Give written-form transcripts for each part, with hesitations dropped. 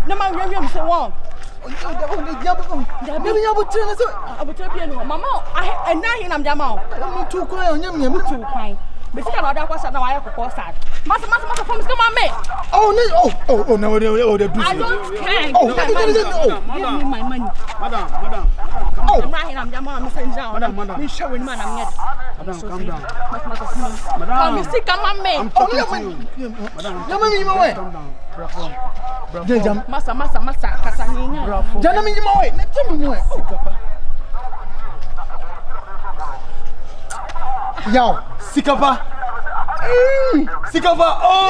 na man wiem so won. Mama, I and now I'm Jamal. Too quiet on you, too quiet. But you cannot have a wire for sad. Master, from come on, me. Oh, no, the I don't care. Oh, my money. Madam. I'm right, I'm Jamal, Miss Down. Madam. He's showing man, I'm yet. Madam, calm down. Madam, you see, come on, me. I'm talking to you. Madam, calm down. Massa, Casanina. Gentlemen, you might let me know. Yo, Sikapa. Sikapa. Oh,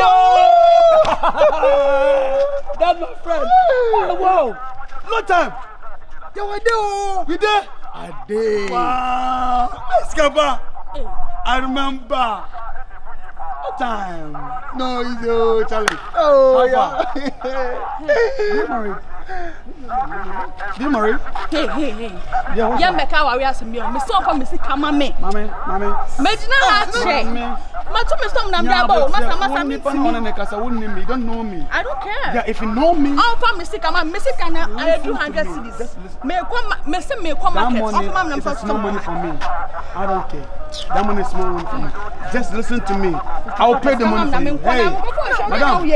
That's my friend. Oh, wow. No time. Yo, I do. You there? I did. Wow. Sikapa. I remember. What time? No, you do, Charlie. Oh, yeah. You married? Hey. Yeah, make our way as a meal. Miss Sofa, Miss Kama, me. Mommy. Medina, You don't know me. I don't care. Yeah, if you know me. I'll find Miss Kama, Miss Kana, I do 100 cities. May come that money is no money for me. I don't care. That money is small money for me. Just listen to me. I'll pay the money for you. Hey, madam,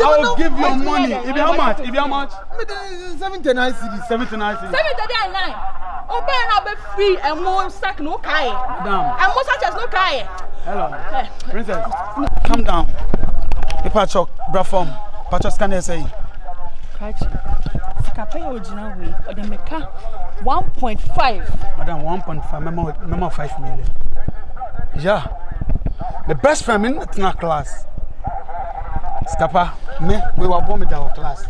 I'll give you money. If you how much? 79 cities. 79 cities. 79. Oh, Ben, I'll be free and more sack no kai. Madam. And more such as no kai. Hello. Princess, calm down. The patchok, brafom. Patchok scan say. Sikapa original way, or the meka 1.5. Madam, 1.5. Memo 5 million. Yeah. The best friend in the class. Sikapa, we were born with our class.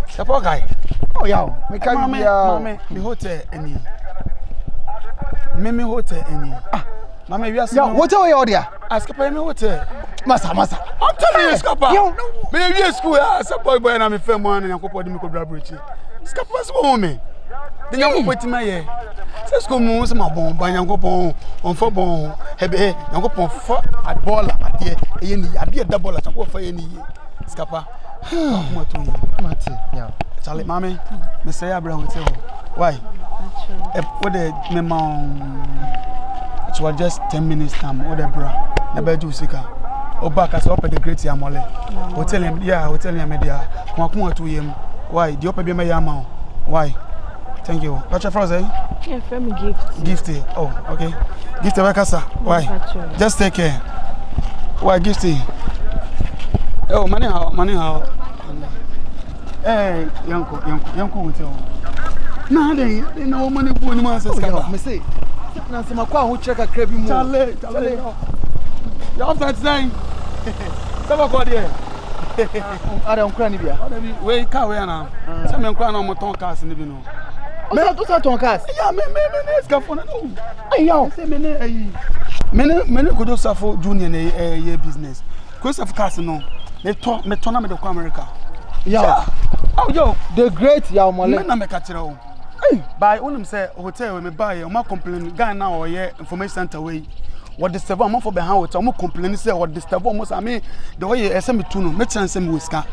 Sikapa guy. Oh, yeah. Make a Mama, the hotel any. Mimi hotel any. Mama, we are saying. What are you there? Ask Sikapa, me hotel. Massa. I'm telling you, Sikapa. Yo, no. Me we school. Sikapa boy na me firm one and Sikapa dey me go graduate. Sikapa so me. The young boy my here. Say school mo se ma bon, ba Sikapa on for bon. Hebe, Sikapa for at baller at here. E ni ade da baller Sikapa for ye ni. Sikapa. Come to you. Mate, yeah. Charlie, mommy, me say Abraham hotel. Why? What the memo? It was just 10 minutes time. What the bra? The bedroom sika. Oh, back as up at the great Yamole. Hotel him, yeah, hotel him media. Come to him. Why? The open be my yama. Why? Thank you. What's your Fauzy? Yeah, family gift. Gifty. Oh, okay. Gifty, why? Just take care. Why gifty? Oh, money how? Hey, Yanko with you. Nah, they no money for any man says. Me say, na se makwa ho check akra bi mu. Charlie. You have that saying. Saba ko there. Ada nkra ni bia. We car we na. Say me nkra na mo ton cars ni bi no. Me to ton cars. Yeah, me scaffold no. Ay yo. Say me me ko do safo junior na ye business. Ko safo cars no. Me to na me de ko America. Yeah. Oh yo, the great Yaw Moole. Me na me ka kire o. By onim say hotel we me buy o ma complain guy na o ye information center we. What disturb am for behind hotel mo complain say what disturb almost I mean the way you say me tu no me chance me wiska.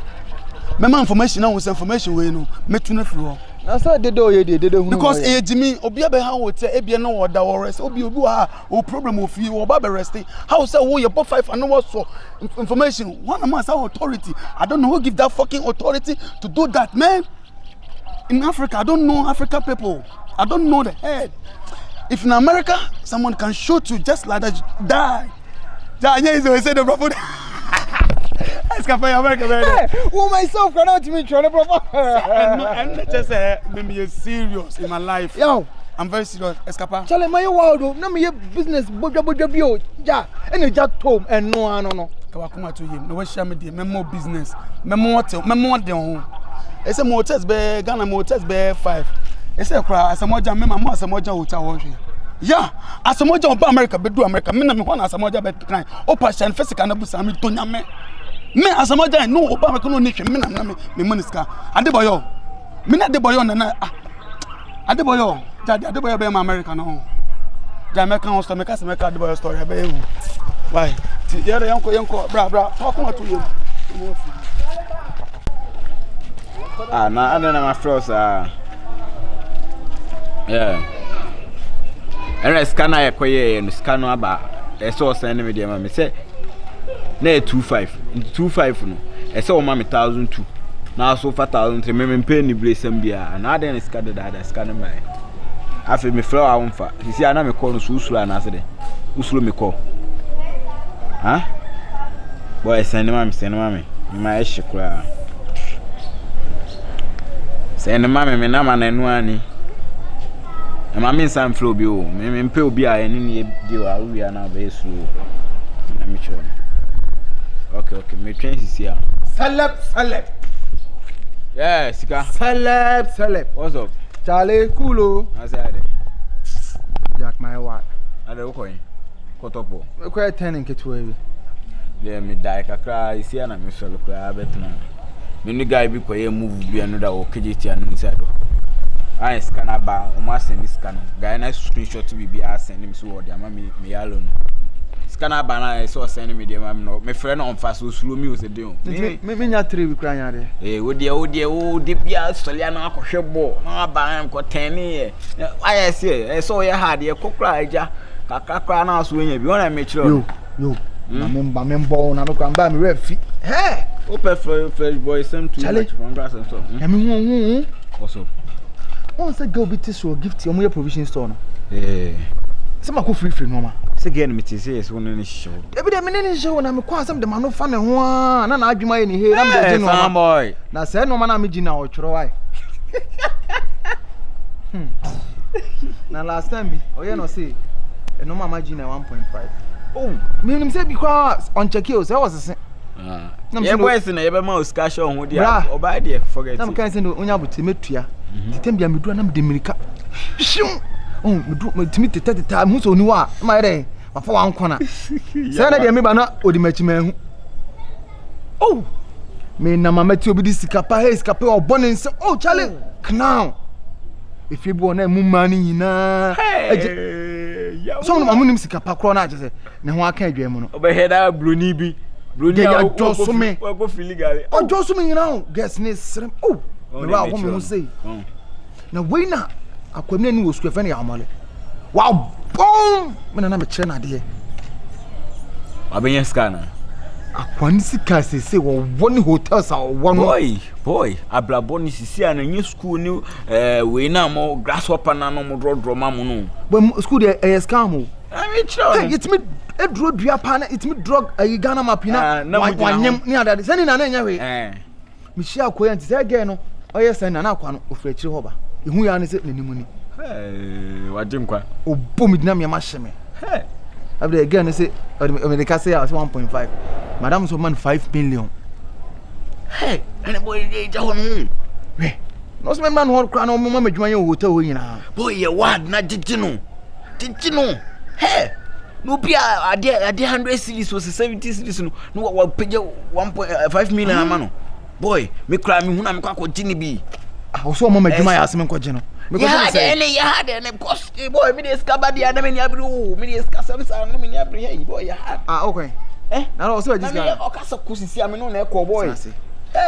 Me ma information na wo say information we no me tu na free ho. Na say de do ye de hu. Because e jimi obi behind hotel e bia no order or rest obi ha o problem of you o ba be rest. How say wo your 5 and no so information one man say authority. I don't know who give that fucking authority to do that, man. In Africa, I don't know African people. I don't know the head. If in America, someone can shoot you just like that, die. Yeah, say the brother. America, who myself cannot me try to brother. I'm not just maybe serious in my life. Yo, I'm very serious. Sikapa. Charlie, my world, no me business, bojo. Yeah, and you just home and no. Kawakuma to him. No way share me the memo business. Memo de home. I say motors be ghanamoviestv be 5. I say kra asamoja me mama asamoja hotel wo hwe. Yeah, asamoja oba America be do America. Me na me hona asamoja be try. Opa shan physical na busa me to nyame. Me asamoja no oba America no ni hwe me na me moniska. Adeboyo. Me na Adeboyo na Adeboyo. Adeboyo be America no. Jamaican host me ka se me ka Adeboyo story be hu. Why? Ti there yanko bra talk on to you. na I don't know my friends yeah. And scanner ya koye no scanner aba e so send me dem me say na 25 no e say o ma me 1002 na so 4000 me pay ni blesem bia na den scanner da scanner mai afi me flow a wonfa sisi ana me call no so usuru ana se de usuru me call boy send me ma e shikura send me na ma na enu ani ma me san flow bi o me mpe obi a ene ne di wa wi ana ba esu na me chiro okay me train sisi a Celeb. yeah sika Celeb. What's up Charlie Kulo. I said Jack my wife. ade wo koyin kotopo Me ko 10 nketu ebi. le me dai kakra isi ana me solo kra betna me ni guy bi koye move bi anu da wo kejiti anu inside I scan ba o ma send scan guy na screenshot bi send him so word ama me yalo no scan ba na so send me dem am no me friend on fast so slow me o se dey me nya 3 bi kra nya de wo de bia solia na akohwe bo na ba am ko 10 ye I say so ye hard ye kokra aja kakra na so nya bi wona me chiro yo na me mbo na me kwa ba me refi hey open fresh boy same too much from grass and stuff ya me hu what's up on say go bit so gift o mo provision store no se ma ko free no ma se gen me ti say so no ni show e bi de me ni show na me kwa asem de ma no fa ne ho a na adwuma ye ni he na me de no boy na se no ma na me gina o tworo wai na last time bi o ye no say e no ma gina 1.5 oh me nim say bi kwa on check you say was say yeah boys na ye be ma discussion ho dia oba dia forget na me kan say no onya buti metua titem bia medu na me de mirika shim medu metimi tete mu so ni wa ma yere ma fa wan kona say na de me ba na odi machima hu oh me na mama ti obi di sikapa sikapa obone nse oh chale now if you bo na mu mani nyina so no mamunim sikapa kro na agese ne ho aka adwa mu no obeheda broni bi broni ya josume go filigare oh josume nyina guess ne srem oh me wa ho me say na weina akwamne ni wo square ne ya amale wow boom me na me kire na de abenya scanner akwani sika sese wo woni hotels a wo no boy ablaboni sisi ana nye school ni we na mo grasshopper na no mo drodro ma mo no but school dey scam o I mean sure it me edro dua pa na it me drug Ghana mapina wanyem ni adade sani na nya we me hia akoya nti say again no oye sani na akwa no ofra chiri hoba ehu ya ne se nanimu ni wajim kwa obom dina me ma hye me after again say America say 1.5 madam so man 5 million and boy dey ja hono no so man ho kra no mo madwuma ye hotel ho nyina boy ye wad na jijino no bia ade 100 series or 70 series no wa page 1.5 million amano boy me kra me huna me kwa gini bi so mo madwuma ya asem ko gino yeah de cost boy me dey skaba dia na me ni abru me dey skasa sa na me ni abru hey boy ya okay na no so just na o kasa kusisi ame no na e ko boy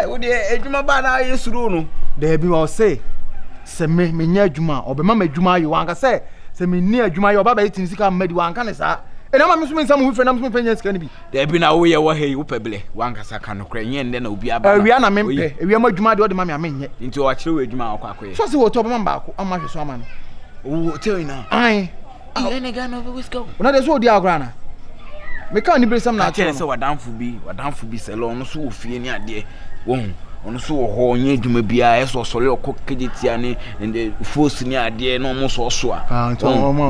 wo dey adwuma ba na yesuru no there be o say se me nya adwuma obema madwuma yo anka say se me ni adwuma yo baba yitin sika madi wanka ne sa ena ma me so me nsam hu frena me so penya sika ne bi there be na wo ye wo hey wo pebele wanka saka no kra nye nde na obi aba awia na me mpe awia ma adwuma de o de ma me amenye nti o akire wo adwuma akwa akoye so se wo to bama ba ko ama hwe so ama no wo tell you now ai ene ghanamoviestv una de so di agora na me ka ni bresam na ati se wadanfo bi se lo no so wo fie ni ade wo ono so ho nye adwuma bia eso sole okokeditia ne ende force ni ade no mo so so a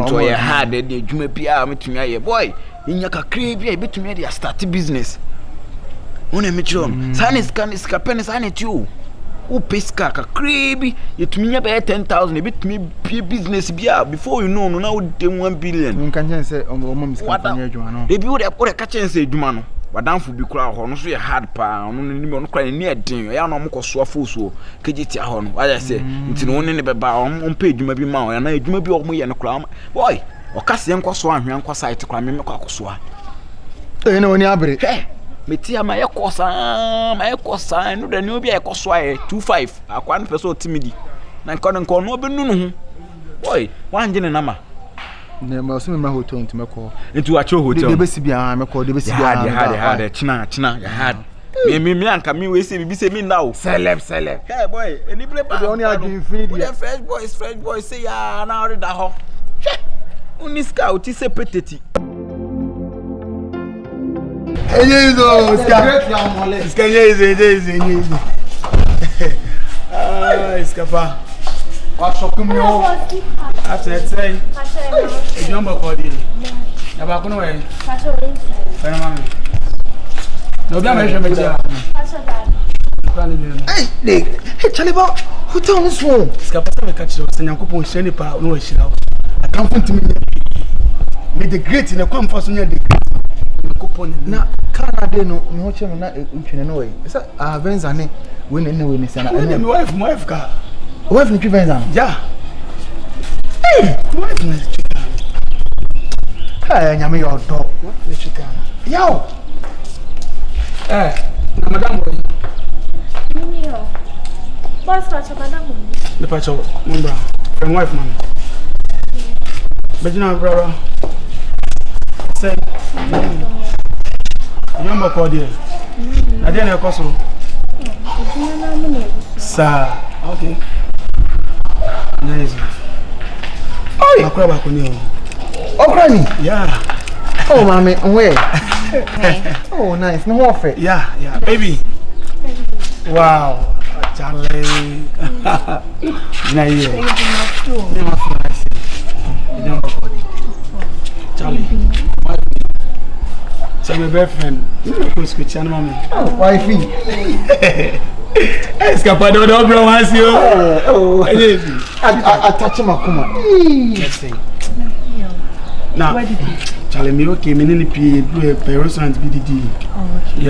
to ye hard de adwuma bia metumi aye boy inya kakre bia betumi de start business one me chron sane Sikapa ne sane tu o pesca kakre bi yetumi nya be 10,000 betumi business bia before you know no na wo de 1 billion nka nya se o mo Sikapa nya adwuma no e bi wo de ka chen se adwuma no wadanfo bi kura ho no so ye hard pa no ni me no kura ni edin ya no mkoso afoso kejiti ho no waya se nti no ne beba on pa edwuma bi ma o ya na edwuma bi o mo ye no kura boy o kase enkoso ahwe enko site kura me kwakoso a na oni abere metia ma yekosa no da ne obi yekoso aye 25 akwa no person timidi na nko no obenu no ho boy wanje ne nama ne ma so me ma hotel ntimeko nti wa cho hotel de besi bia meko de besi bia hard china ya hard me anka me we say bibi say me now celeb hey boy any play pa only agin feed ya fresh boys say ya na ori da ho uni scout say peteti Eyezo ska eyezo Sikapa wa shokum yo after say e jumbo ko di ya ba kuno we fa mama no bia me hwe me ja hey Chaliba hotel no so Sikapa say me catch you say Nyankopon hye ni pa no hira I can't find me the great in a comfort so the great Nyankopon na Canada no me ho cheme na ntwene no we say Venza ne we ne sana my wife ka wife ni Venza yeah hey my wife ni chicken hey nyame yo do ni chicken yo na madam boy Nio boss pa madam boy the pacho mumba friend wife man Bejina brother say Yamba ko dia ade na ekoso sa okay nice oi akwa ba ko ni o okrani yeah oh mama where oh nice no offer yeah baby wow Charlie na ye ni ma fi nice Yamba ko dia Charlie so my boyfriend you go school channel mommy wifey Sikapa do bro once you oh I touch makuma let's see now Charlie me okay me ni pie do a restaurant BDD oh okay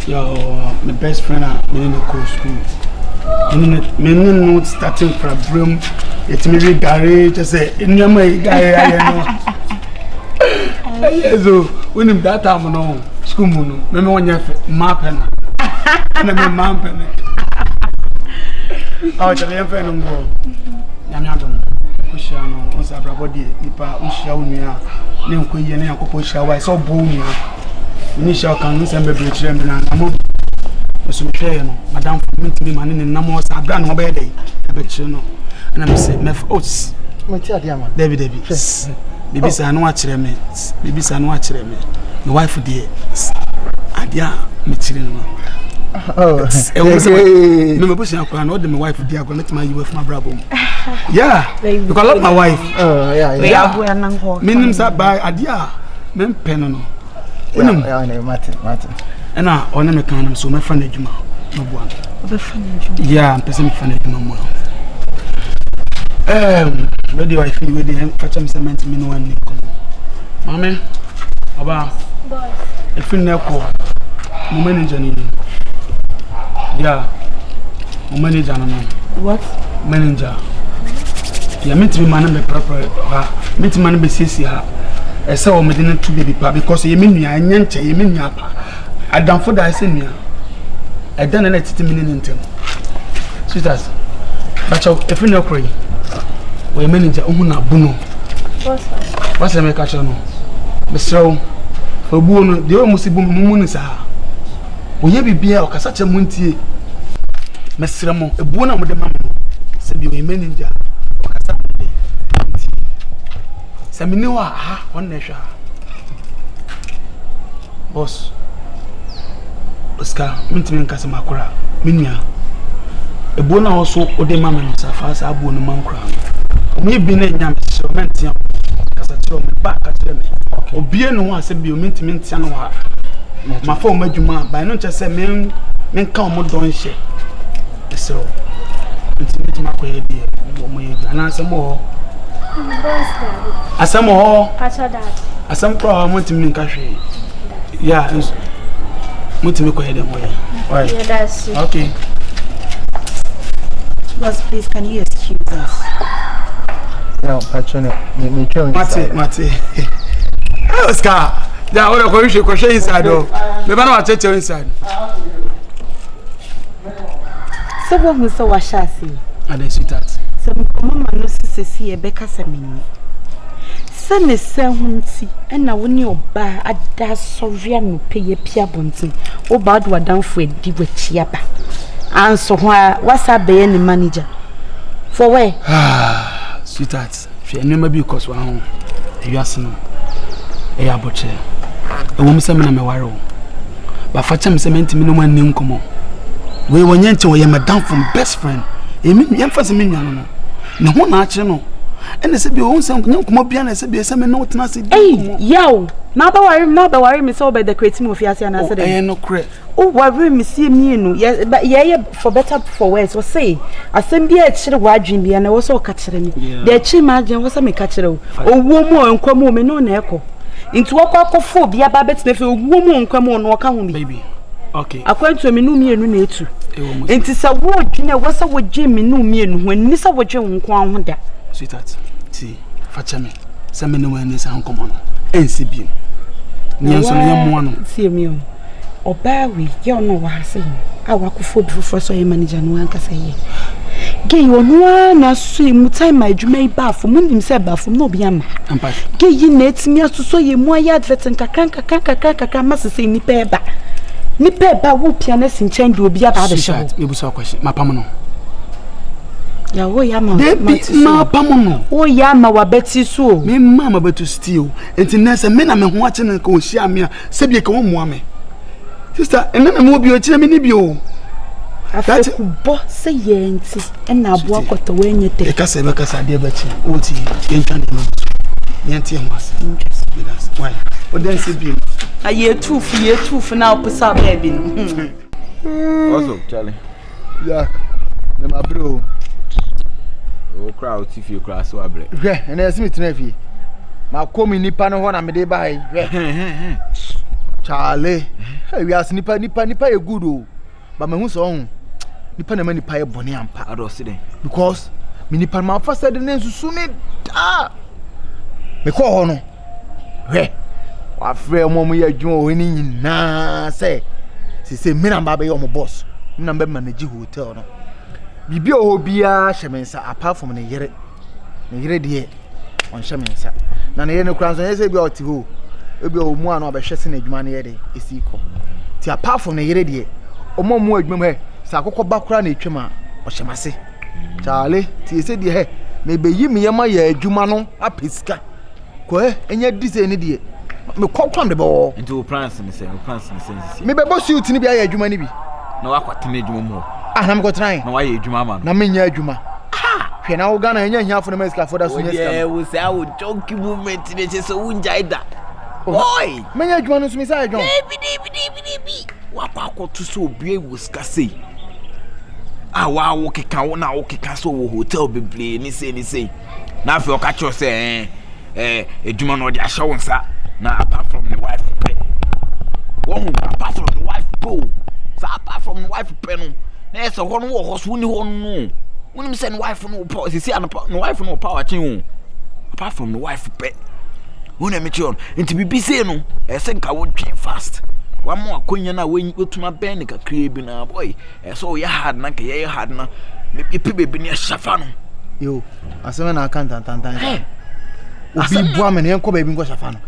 yeah my best friend me in the school me no starting from room it me be garage just say nyama garage no so when him that time no school no me wonya map na me map na oh Charlie em fe no go nyame adom kushia no on sa brabo die nipa ushia onua ne nkoye ne yakopo shia wa so bo onua ni shia kan no se bebre kire me na amo so hwe no madam mentimi mane ne nam o sa bra no be dey be kire no na me se me oats meti ade ama David bibi sa no akire me my wife dey adia me kire no oh me push akwa no dey my wife dey akwa let my you with my brabo yeah because I love my wife oh yeah meaning say by adia me pen no yeah Martin and on me kan so me fan adwuma no bo an be fan adwuma yeah person me fan adwuma mo where do I feel with the catch me cement me no one come mama aba boss if you neko mo manager ni yeah mo manager no what manager yeah me to be man me proper me to man be sisi ha ese o me dey to baby pa because ye me nua anya nche ye me nua pa adamfo da ese nua edan na titi me ni ntem sisters bacho if you neko we manager ohuna buno boss what's the make no Mr. Obuo no de o musibu mumu ni sa oye bibia o kasa che muntie mesre mo ebuo na mo de mam no se bi we manager o kasa mo de se me ni wa ha won na hwa boss Oscar mintimi nkasa makora menua ebuo na so o de mam no sa fa sa abuo no mankora me bi na nyam so mentia kasa tiro me ba ka tire me obie no wa se bi o mintimi ntia no wa ma fa o madwuma ba no nche se men ka o mo don hye so mintimi makoye die o mo ye ana se mo boss asam ho pacha dad asam pro mintimi nka hwe yeah mintimi koye de mo ye yeah that's it okay boss please can you excuse us no patrona me tell Mate Oscar Da ora ko hwe ko hwe inside do. Me ba na wa cheche inside. So what we so washasi. Ade sweetheart. So mama no sisi e beka samini. Se ne se hunti e na woni oba ada sovia no peye pia bontin. Oba do adanfo edi wachi aba. Anso ho a wasa be ye ne manager. For where? Sweetheart, hwe enema bi koso ahụ. Ewiase no. E ya boche. E wo mse me na me ware o. Ba fa chem se menti me no man nim komo. We wonye nche wo ye madam from best friend. E mi yemfase me nwa no. Ne ho na akire no. Ene se bi o nse nkomo bia na se bi se me no tena se di komo. Yo, na ba worry me so be the creative of yasi na say. Eh no kre. Oh, worry me see me no. Yeah, for better for worse. So say, asem bia e kire wadwin bia na wo so ka kire me. De chi imagine wo so me ka kire wo. Owo mu nkwa mu me no na ekọ. Into akofo bia ba bet na fe owo mu nkwa mu no ka ho mi. Baby. Okay. Akwantu me no mienu na etu. Enti sa wo dwene wo sa wo gye me no mienu ho ni sa wo gye nko ho da. Sweetheart, see, facha me. Se me no wan say hankomo no. Ensi bi. Nyanso no yam no. See me o. Oba we ye no wa se. Awakofo bi fofo so ye manager no anka say ye. Ge yo no na so mu time adwuma yi ba fo munim se ba fo no bi ama. Ampa. Ge yi na etimi asoso ye mu ayi advert nkaka masese ni pe ba. Ni pe ba wo piano sinchen bi obi aba de show. Me busa question. Mapam no. Ya wo ya ma. Mapam no. Wo ya ma wa beti so. Me mama betu steal. Enti na se me na me ho ache na ka o hia me a se bi ka wo moa me. Sister, ena na mo bi o kire me ni bi o. Afeku bo se ye nti ena abo akoto we nyete. E ka se be ka sa de ba chi. O ti ye ntwa de no. Ye nti e mo ase. Why? O den se bi. Aye tufu na opesa baby no. Also, Charlie. Yeah. Me ma bro. O crowd if you cross so abre. Hwe, ena ese mi tena fie. Ma komi nipa no ho na me de ba hai. Hwe. Charlie. Hey, we as nipa e good o. But me hu so ho. Nipa na ma nipa e bone ampa. Ado se den. Because me nipa ma fa said na nsusu ne da. Me ko ho no. Hwe. Wa frɛ mo mo ya dwon o ni nyina se me na ba be your boss. Me na be manage hotel no. Bibi o bia hyemensa apart from ne yere. Ne yere de on hyemensa. Na ne yere ne kura so yese bia oti ho. Ebi o mu anu abɛhwɛ na adwuma ne yere esi ko. Ti apart from ne yere de o mo mu adwuma he sa akokɔ ba kura na etwema o hyemase. Charlie ti yese de he me be yi me yema ya adwuma no apesika. Ko enya dise ne de me kokram de bo into plans ni say me be boss you tini bia ya adwuma ni bi na wakwatena adwuma mu na me kotran na waye adwuma ma na me nya adwuma hwe na wo Ghana enya hiafo na mesika for da so nya ska yeah we say I would joke movement ni say so unjai da boy me nya adwuma no so me say adwuma bi wakwakoto so obi wo ska sei wa wo keka wo na wo keka so wo hotel beble ni say na afi o ka cho say adwuma no de ahye wo nsa na apart from the wife pay. One apart from the wife pay. So apart from the wife pay no. Na so one wo hoso ni ho no. When me say the wife no power, see the wife no power chin. Apart from the wife pay. When me chon, into be say no, e say nka wo twen fast. One more akonya na we otuma ben ka kre bi na boy. E so ye hard na ka ye hard na. Me pe bebi ni shafa no. Yo, asema na akanta tantan. Obi bua me ne enko bebi ngo shafa no.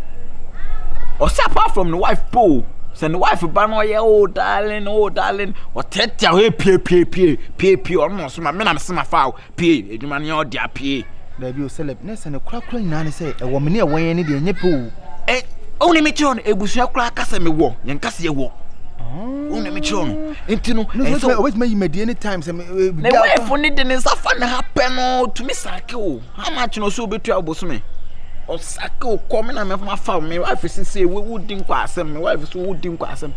Or apart from the wife pool, send the wife ban oh yeah, oh darling, or tete away pay, almost my men am my foul, pay, a man your dear pay. There be celebness and a crack line, say, a woman near way any day, pool. Eh, only me chon, a bush crack as me walk, and Cassia walk. Only me chon, into no, always may me any times. The wife for needing is a fun happen to Miss Sako. How much no so be trouble me? O sako come na me ma fa me wife say we wouldin kwa asem me wife so wouldin kwa asem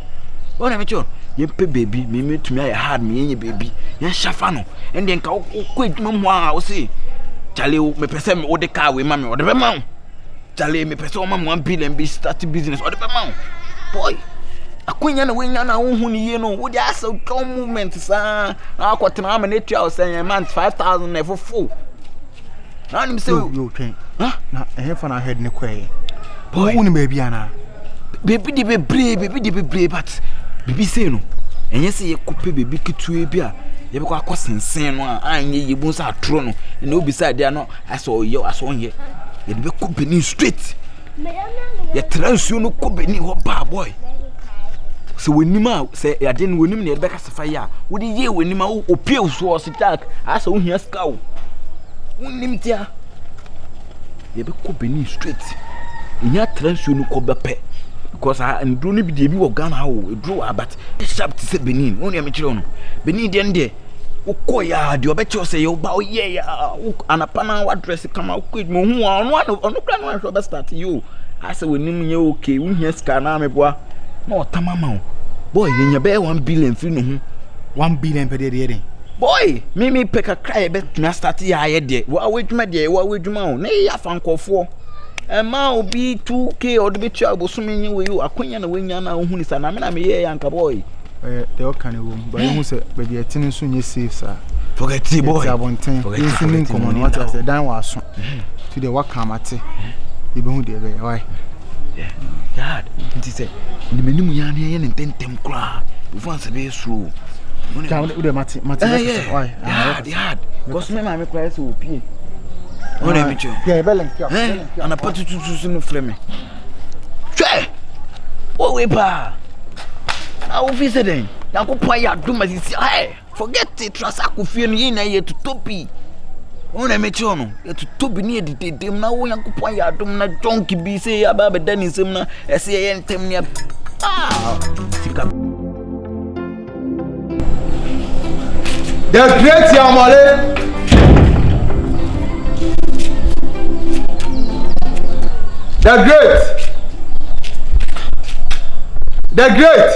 wona me chon ye pe baby me tumi aye hard me ye baby ye shafa no and then ka ko eduma mu a o say chale me pese me o de car we ma me o de be ma chale me pese o ma 1 billion be start business o de be ma boy akonya na we nya na wo hu ni ye no wo de asa come movement sa akwotena ama na etua o say month 5,000 na for full. Na nim say you train. Huh? Na for na head ne kwai. Bo uni baby ana. baby de be but bibi say no enye say ye kope baby ketu bi a ye be kwa kosensen no a anye ye bu sa atro no na obi sa dia no aso ye aso onye ye be kope ni straight ye transu no kope ni ho ba boy so wenima say ya de no wenim na ye be ka sefa ya wo de ye wenima wo opie so o sitak asa wo hia ska wo wonim tia ye be kope ni straight nya transu no kobe pe because and do ni bi de bi wo Ghana ha wo edru abat sharp to say Benin won ya me kire no Benin de nde wo koya de obeche say yo ba o ye ya anapa na wa dress kama ko mo hu ono kra no so be start you ase wonim ye okay wo hia ska na me boa na otamama boy ye nya be 1 billion free no hu 1 billion per day boy me pick a cry be na start ya ye de wo awedwuma de wo awedwuma o na ya fa nkofo Emma obi 2k or be child bosumi we you akonya na wenya na ohuni sa na me na me ye yanka boy they all can room but you say baby a tin so nye safe sir forget it boy abonten insinin common what I say dan wa so to the work amate e be hu de be why dad nti say ni menim ya na ye ntentem kra before say be slow can we mate why dad because me ma me kra say opie on est micho on a pas tout sur nous flemme tchè o we pa na o fi se den na ko pa ya duma si forget it trust akufie no yin na ye to topi on est micho no ye to topi ni edidem na wo yanko pa ya dum na jonki bi se ya ba be dani sem na ese ye ntem ni Sikapa the great Yaw Moole The great. The great.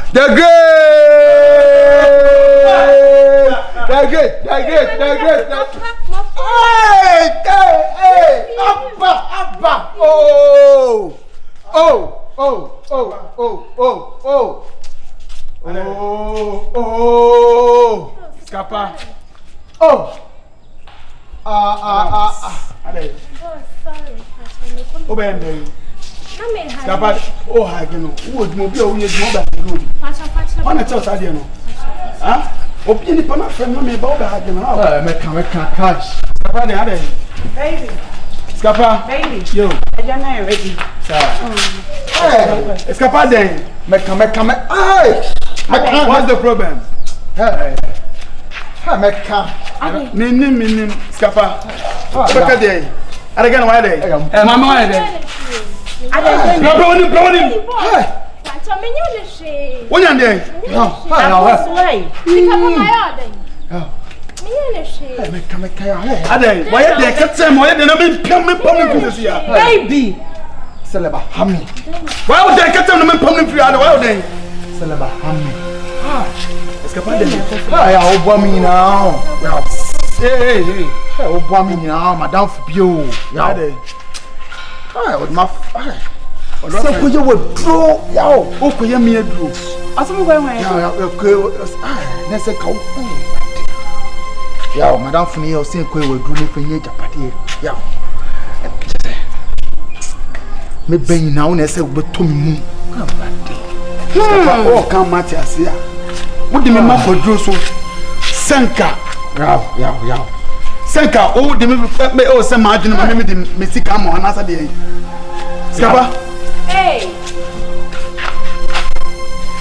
The great. Hey. Abba. Oh. Sikapa. Oh. Sorry. Obende. Sikapa. Oh, Hajia. Wo mo bi o ye mo ba go. Wana tell Hajia no. Ah? Obi ni pa na friend no me ba o ba Hajia no. Meka cash. Sikapa de ade. Baby. Sikapa. Baby. Yo. Ajana ready. Hey. Sikapa de. Meka. Hey. What's the problem? Hey. Meka. Minim Sikapa. Beka de. Again why de? Mama why de? Blow him. Hey. Wonya de? Meka ya. Ade, why de ketem why de no me pam fi ya. Baby. Seleba hami. Why would they ketem no me pam fi ade why de? Seleba hami. Sikapa de. Ya obo mi now. Hey. Obo mi now, madam fubio. Ya Ade. with my so ko ye withdraw yaw O ko ye me aduro. Asomo gwen wen. Na se ka yaw madam funi ye o se ko ye withdraw ne fanye japade yaw me ben na una se beto mi mu O kan mati ase a. Wo de me ma koduro so. Senka. Yaw Senka o de me o se ma adwene me de me sika ma ona sa de. Sikapa. Hey.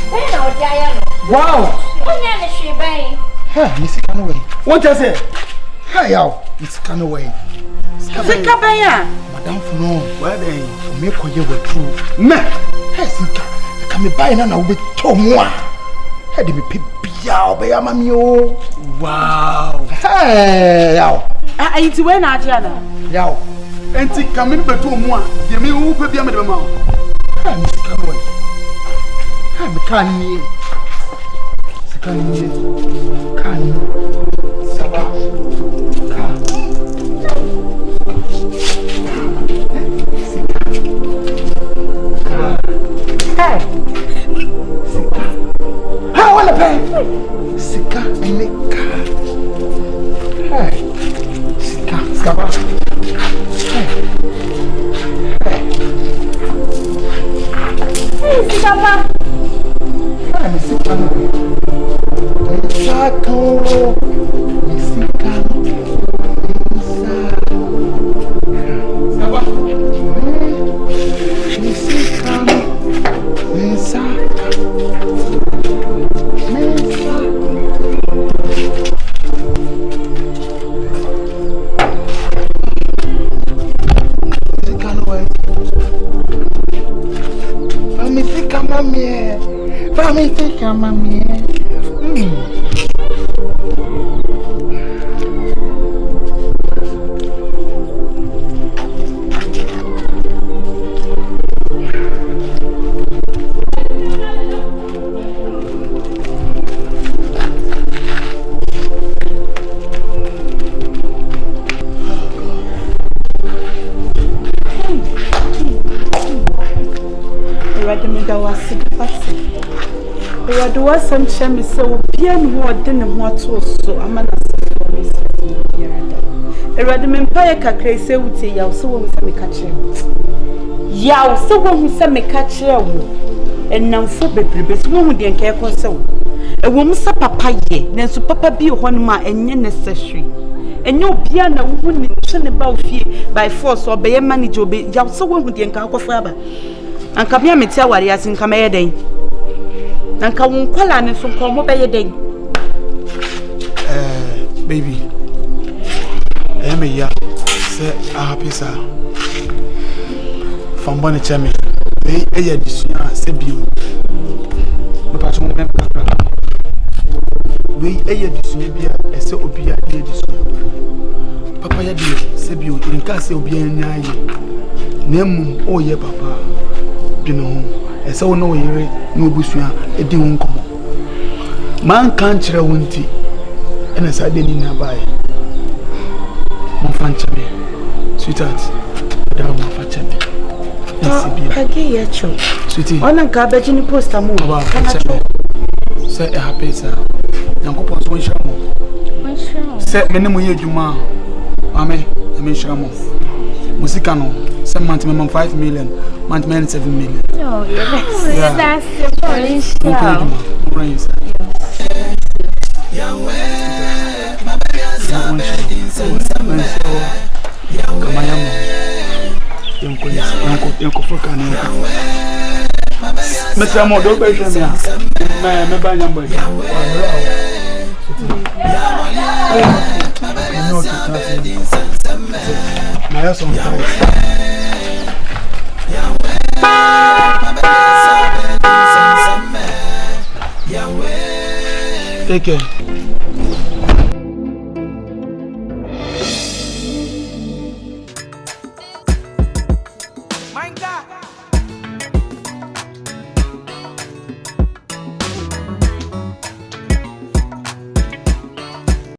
Hey, no, Diana. Wow. Onya ne hweben. me sika no way What you say? yaw me sika no way Sikapa ya. madam funu Where dey? me ko ye withdraw Me. sika ka me buy na wo beto mu a de me pibia obeya mami o Wow. hey yaw Ainti we na Ajana. yaw Enti kamin beto mu a, ye me wo pe bia me de ma. me sika no way me kan ni kan saka hey how wanna pay sika ene ka hey sika ba hey Sikapa. I'm Sikapa. Some chemi so pian who didn't want to so I'm an Radimempire Cacre say would say yaw so when we catch him. Yaw so when we say me catch him and now for baby one with the care so. A woman sa papa ye, then so papa be one ma and ye necessary. And no piano wouldn't turn about fear by force or by a manager be yaw so when with the encounter forever. And come here, me tell what he has in come here day. Nanka won kwala ne so nko mo beye den baby me ya say happy sir from bone chemi e disua se bio me pa so mo mem kakra we disua bia e se obia e disua papa ya di se bio nka se obia nya ye na mum o ye papa bino ese wo no yere no busua edi won komo man kan kire wonti ena sa de ni na bae mo fanchame sweetheart da mo fanchame esi bi age ya cho sweetie ona ka beji ni poster mo fanchame say e happy sir yankopon so nshira mo say me ne mo ye djuma ame me nshira mo musika no say month me 5 million month me 7 million. Oh, yes. That's the police. Mr. Mo, don't pay me. Me buy number. Take care.